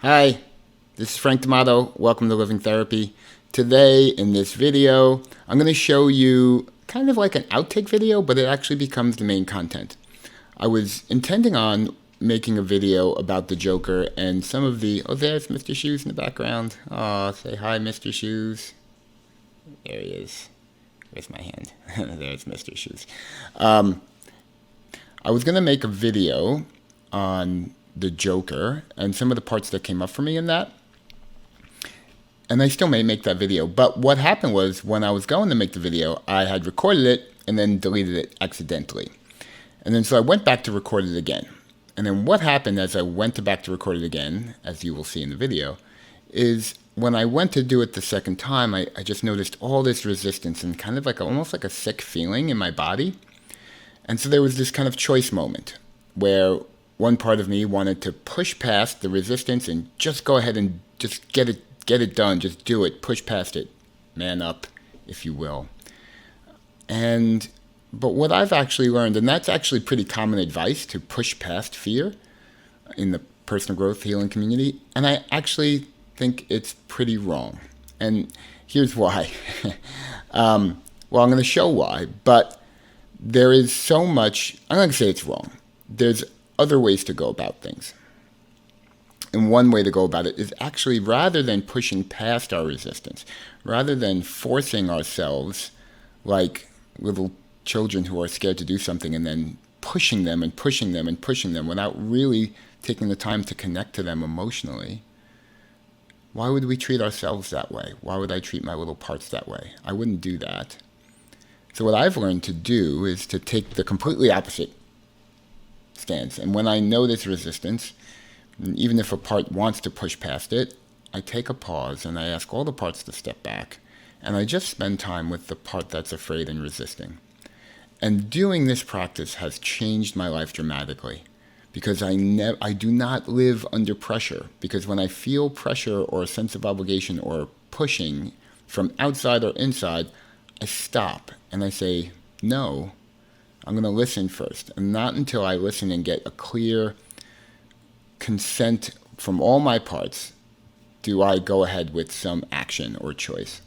Hi, this is Frank D'Amato. Welcome to Living Therapy. Today in this video, I'm going to show you kind of like an outtake video, but it actually becomes the main content. I was intending on making a video about the Joker and some of the... Oh, there's Mr. Shoes in the background. Oh, say hi, Mr. Shoes. There he is. Where's my hand? There's Mr. Shoes. I was going to make a video on the Joker and some of the parts that came up for me in that. And I still may make that video. But what happened was when I was going to make the video, I had recorded it and then deleted it accidentally. And then so I went back to record it again. And then what happened as I went back to record it again, as you will see in the video, is when I went to do it the second time, I just noticed all this resistance and kind of like almost like a sick feeling in my body. And so there was this kind of choice moment where one part of me wanted to push past the resistance and just go ahead and just get it done, just do it, push past it, man up, if you will. But what I've actually learned, and that's actually pretty common advice, to push past fear in the personal growth healing community, and I actually think it's pretty wrong. And here's why. Well, I'm going to show why, but there is so much, I'm not going to say it's wrong. There's other ways to go about things. And one way to go about it is actually, rather than pushing past our resistance, rather than forcing ourselves like little children who are scared to do something and then pushing them and pushing them and pushing them without really taking the time to connect to them emotionally, why would we treat ourselves that way? Why would I treat my little parts that way? I wouldn't do that. So what I've learned to do is to take the completely opposite stance. And when I notice resistance, even if a part wants to push past it, I take a pause and I ask all the parts to step back. And I just spend time with the part that's afraid and resisting. And doing this practice has changed my life dramatically, because I do not live under pressure. Because when I feel pressure or a sense of obligation or pushing from outside or inside, I stop and I say, no, I'm going to listen first. And not until I listen and get a clear consent from all my parts do I go ahead with some action or choice.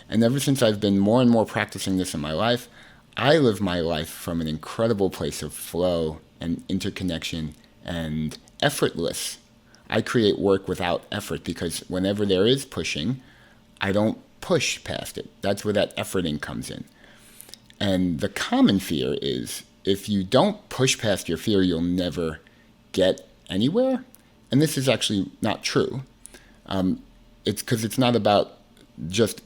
And ever since I've been more and more practicing this in my life, I live my life from an incredible place of flow and interconnection and effortless. I create work without effort, because whenever there is pushing, I don't push past it. That's where that efforting comes in. And the common fear is, if you don't push past your fear, you'll never get anywhere. And this is actually not true. It's because it's not about just,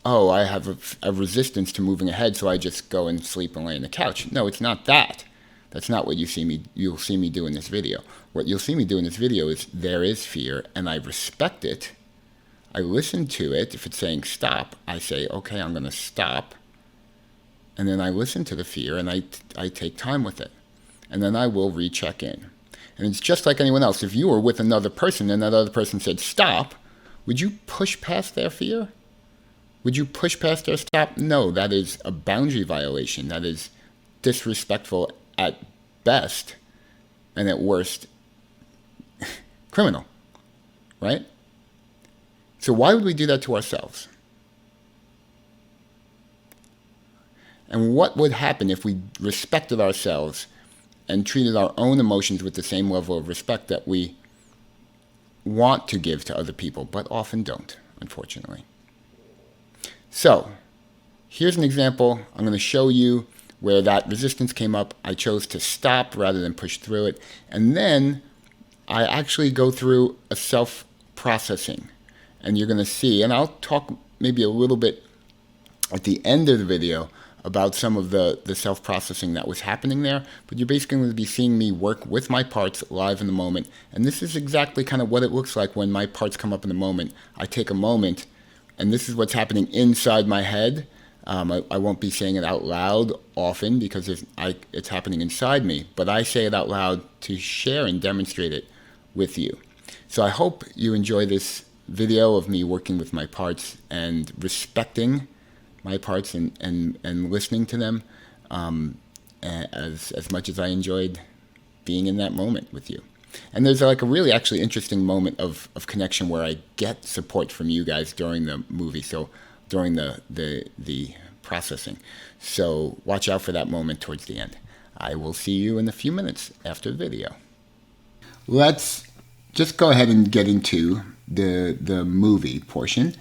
oh, I have a resistance to moving ahead, so I just go and sleep and lay on the couch. No, it's not that. That's not what you'll see me do in this video. What you'll see me do in this video is, there is fear, and I respect it. I listen to it. If it's saying stop, I say, okay, I'm going to stop. And then I listen to the fear, and I take time with it. And then I will recheck in. And it's just like anyone else. If you were with another person and that other person said stop, would you push past their fear? Would you push past their stop? No, that is a boundary violation. That is disrespectful at best, and at worst, criminal, right? So why would we do that to ourselves? And what would happen if we respected ourselves and treated our own emotions with the same level of respect that we want to give to other people, but often don't, unfortunately? So, here's an example. I'm going to show you where that resistance came up. I chose to stop rather than push through it. And then I actually go through a self-processing. And you're going to see, and I'll talk maybe a little bit at the end of the video about some of the self-processing that was happening there, but you're basically going to be seeing me work with my parts live in the moment. And this is exactly kind of what it looks like when my parts come up in the moment. I take a moment, and this is what's happening inside my head. I won't be saying it out loud often because it's happening inside me, but I say it out loud to share and demonstrate it with you. So I hope you enjoy this video of me working with my parts and respecting my parts and listening to them as much as I enjoyed being in that moment with you. And there's like a really actually interesting moment of connection where I get support from you guys during the movie. So during the processing. So watch out for that moment towards the end. I will see you in a few minutes after the video. Let's just go ahead and get into the movie portion.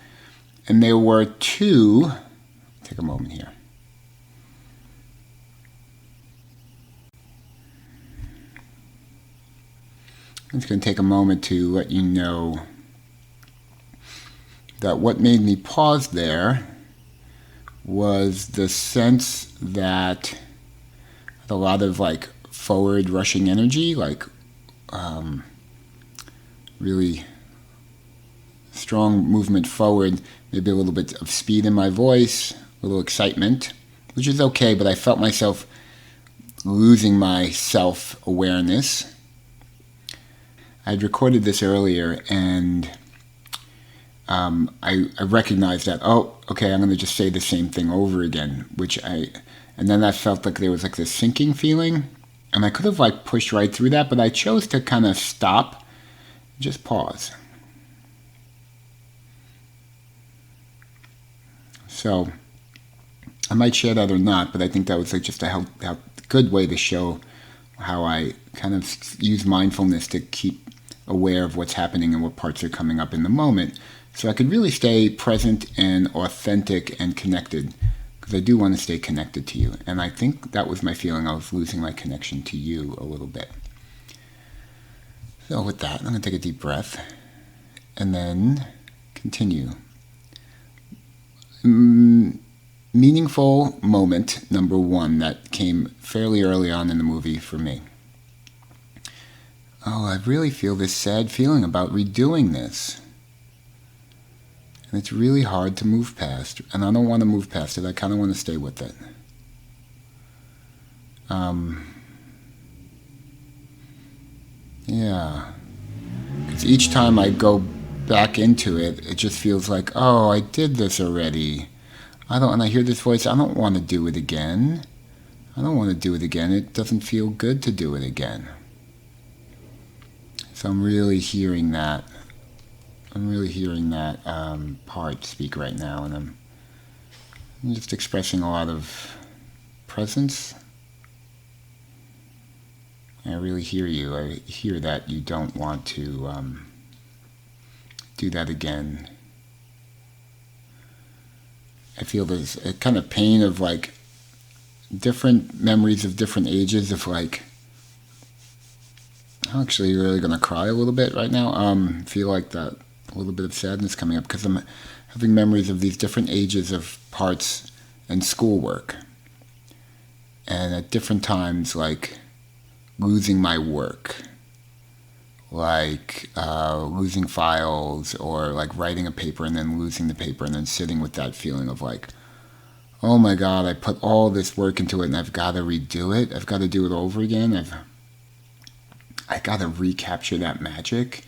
And there were two, take a moment here. I'm just going to take a moment to let you know that what made me pause there was the sense that a lot of like forward rushing energy, like really strong movement forward, maybe a little bit of speed in my voice, a little excitement, which is okay, but I felt myself losing my self-awareness. I'd recorded this earlier, and I recognized that, oh, okay, I'm going to just say the same thing over again, and then I felt like there was like this sinking feeling, and I could have like pushed right through that, but I chose to kind of stop, just pause. So I might share that or not, but I think that was like just a good way to show how I kind of use mindfulness to keep aware of what's happening and what parts are coming up in the moment, so I could really stay present and authentic and connected, because I do want to stay connected to you. And I think that was my feeling. I was losing my connection to you a little bit. So with that, I'm going to take a deep breath and then continue. Meaningful moment number one that came fairly early on in the movie for me. Oh, I really feel this sad feeling about redoing this. And it's really hard to move past. And I don't want to move past it. I kind of want to stay with it. Yeah. Because each time I go back into it, it just feels like, oh, I did this already. And I hear this voice, I don't want to do it again. I don't want to do it again. It doesn't feel good to do it again. So I'm really hearing that. Part speak right now, and I'm just expressing a lot of presence. I really hear you. I hear that you don't want to do that again. I feel there's a kind of pain of like different memories of different ages of like, I'm actually really going to cry a little bit right now. Feel like that a little bit of sadness coming up because I'm having memories of these different ages of parts and schoolwork. And at different times, like losing my work, like losing files, or like writing a paper and then losing the paper and then sitting with that feeling of like, oh my God, I put all this work into it and I've got to redo it. I've got to do it over again. I got to recapture that magic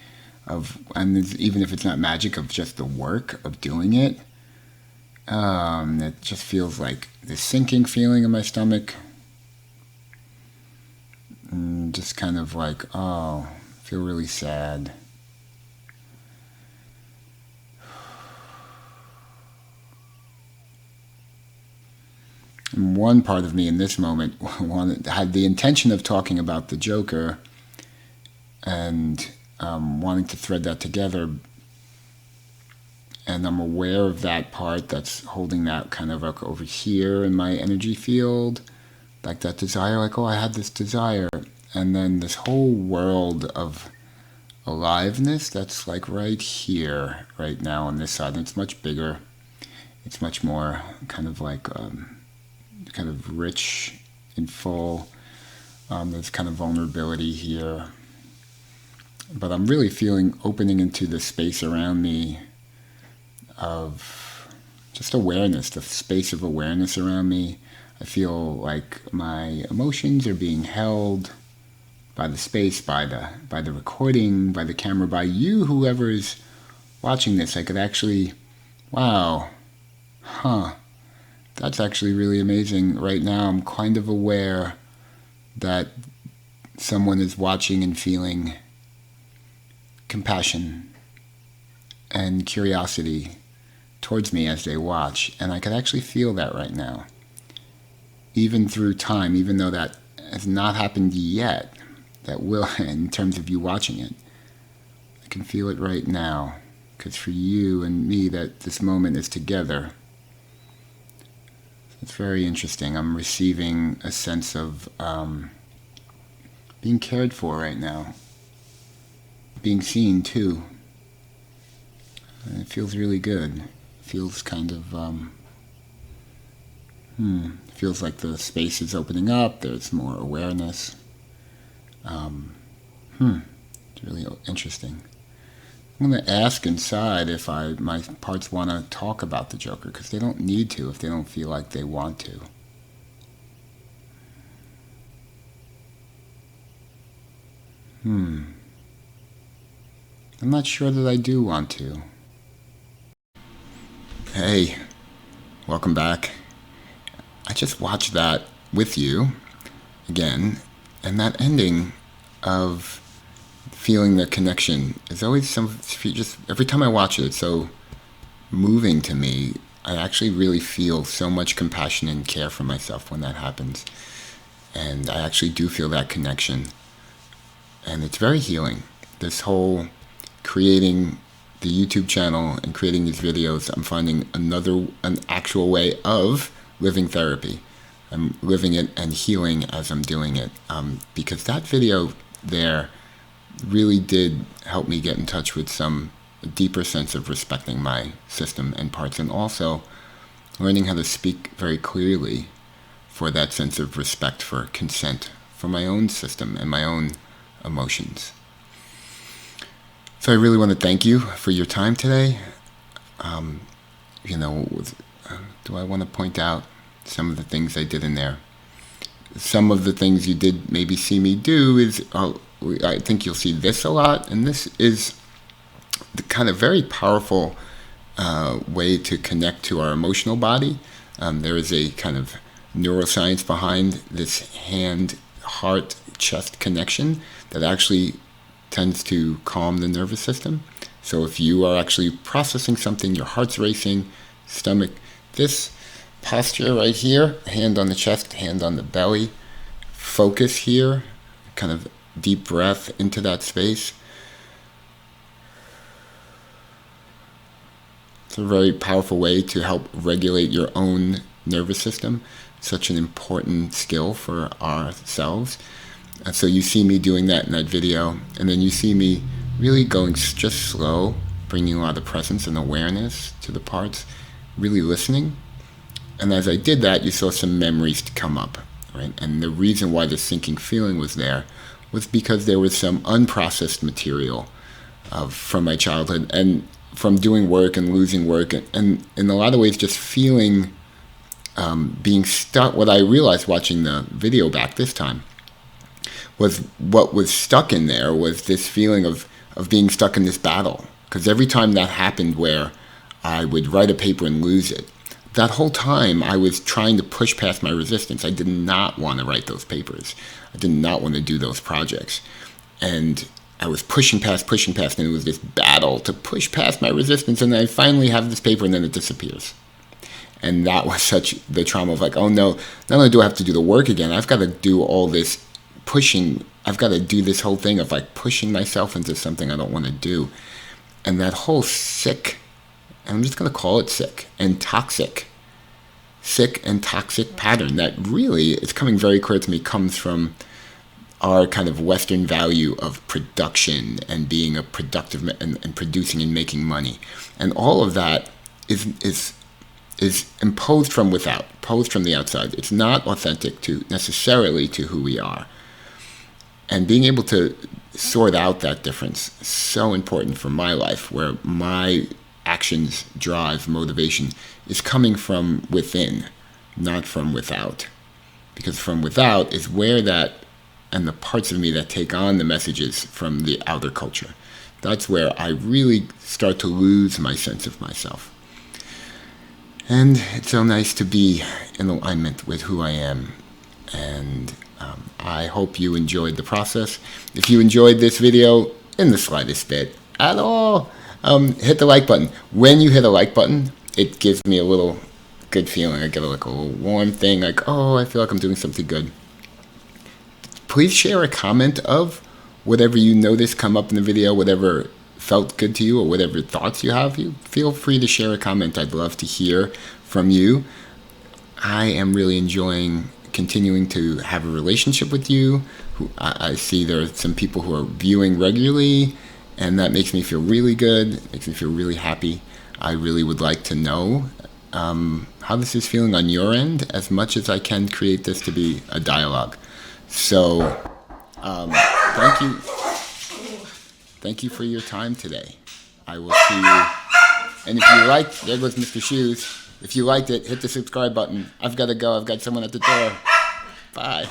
of, and even if it's not magic, of just the work of doing it. It just feels like this sinking feeling in my stomach. And just kind of like, oh, I feel really sad. And one part of me in this moment had the intention of talking about the Joker and wanting to thread that together. And I'm aware of that part that's holding that kind of like over here in my energy field, like that desire, like, oh, I had this desire. And then this whole world of aliveness that's like right here, right now on this side. And it's much bigger. It's much more kind of like kind of rich and full. There's kind of vulnerability here. But I'm really feeling opening into the space around me of just awareness, the space of awareness around me. I feel like my emotions are being held by the space, by the recording, by the camera, by you, whoever is watching this. I could actually, wow, that's actually really amazing. Right now I'm kind of aware that someone is watching and feeling compassion and curiosity towards me as they watch, and I could actually feel that right now. Even through time, even though that has not happened yet, that will in terms of you watching it. I can feel it right now, because for you and me, that this moment is together. It's very interesting. I'm receiving a sense of being cared for right now. Being seen, too. And it feels really good. It feels kind of, feels like the space is opening up. There's more awareness. It's really interesting. I'm going to ask inside if my parts want to talk about the Joker, because they don't need to if they don't feel like they want to. I'm not sure that I do want to. Hey, welcome back. I just watched that with you again, and that ending of feeling the connection is always just every time I watch it, it's so moving to me. I actually really feel so much compassion and care for myself when that happens, and I actually do feel that connection, and it's very healing. This whole creating the YouTube channel and creating these videos, I'm finding an actual way of living therapy. I'm living it and healing as I'm doing it, because that video there really did help me get in touch with some deeper sense of respecting my system and parts, and also learning how to speak very clearly for that sense of respect, for consent, for my own system and my own emotions. So I really want to thank you for your time today. Do I want to point out some of the things I did in there? Some of the things you did maybe see me do is, I think you'll see this a lot, and this is the kind of very powerful way to connect to our emotional body. There is a kind of neuroscience behind this hand-heart-chest connection that actually tends to calm the nervous system. So if you are actually processing something, your heart's racing, stomach, this posture right here, hand on the chest, hand on the belly, focus here, kind of deep breath into that space. It's a very powerful way to help regulate your own nervous system. Such an important skill for ourselves. And so you see me doing that in that video, and then you see me really going just slow, bringing a lot of presence and awareness to the parts, really listening. And as I did that, you saw some memories come up, right? And the reason why the sinking feeling was there was because there was some unprocessed material from my childhood and from doing work and losing work, and in a lot of ways just feeling being stuck. What I realized watching the video back this time was what was stuck in there was this feeling of being stuck in this battle. Because every time that happened where I would write a paper and lose it, that whole time I was trying to push past my resistance. I did not want to write those papers. I did not want to do those projects. And I was pushing past, and it was this battle to push past my resistance, and I finally have this paper, and then it disappears. And that was such the trauma of like, oh no, not only do I have to do the work again, I've got to do all this pushing. I've got to do this whole thing of like pushing myself into something I don't want to do. And that whole sick, and I'm just going to call it sick and toxic pattern that really, it's coming very clear to me, comes from our kind of Western value of production and being a productive and producing and making money. And all of that is imposed from without, imposed from the outside. It's not authentic to necessarily to who we are. And being able to sort out that difference is so important for my life, where my actions, drive, motivation is coming from within, not from without. Because from without is where that, and the parts of me that take on the messages from the outer culture. That's where I really start to lose my sense of myself. And it's so nice to be in alignment with who I am. And I hope you enjoyed the process. If you enjoyed this video in the slightest bit, at all. Hit the like button. When you hit a like button, it gives me a little good feeling. I get like a little warm thing, like, oh, I feel like I'm doing something good. Please share a comment of whatever you noticed come up in the video, whatever felt good to you, or whatever thoughts you have. You feel free to share a comment. I'd love to hear from you. I am really enjoying continuing to have a relationship with you. I see there are some people who are viewing regularly, and that makes me feel really good. It makes me feel really happy. I really would like to know how this is feeling on your end, as much as I can create this to be a dialogue. So, thank you. Thank you for your time today. I will see you. And if you liked, there goes Mr. Shoes. If you liked it, hit the subscribe button. I've got to go. I've got someone at the door. Bye.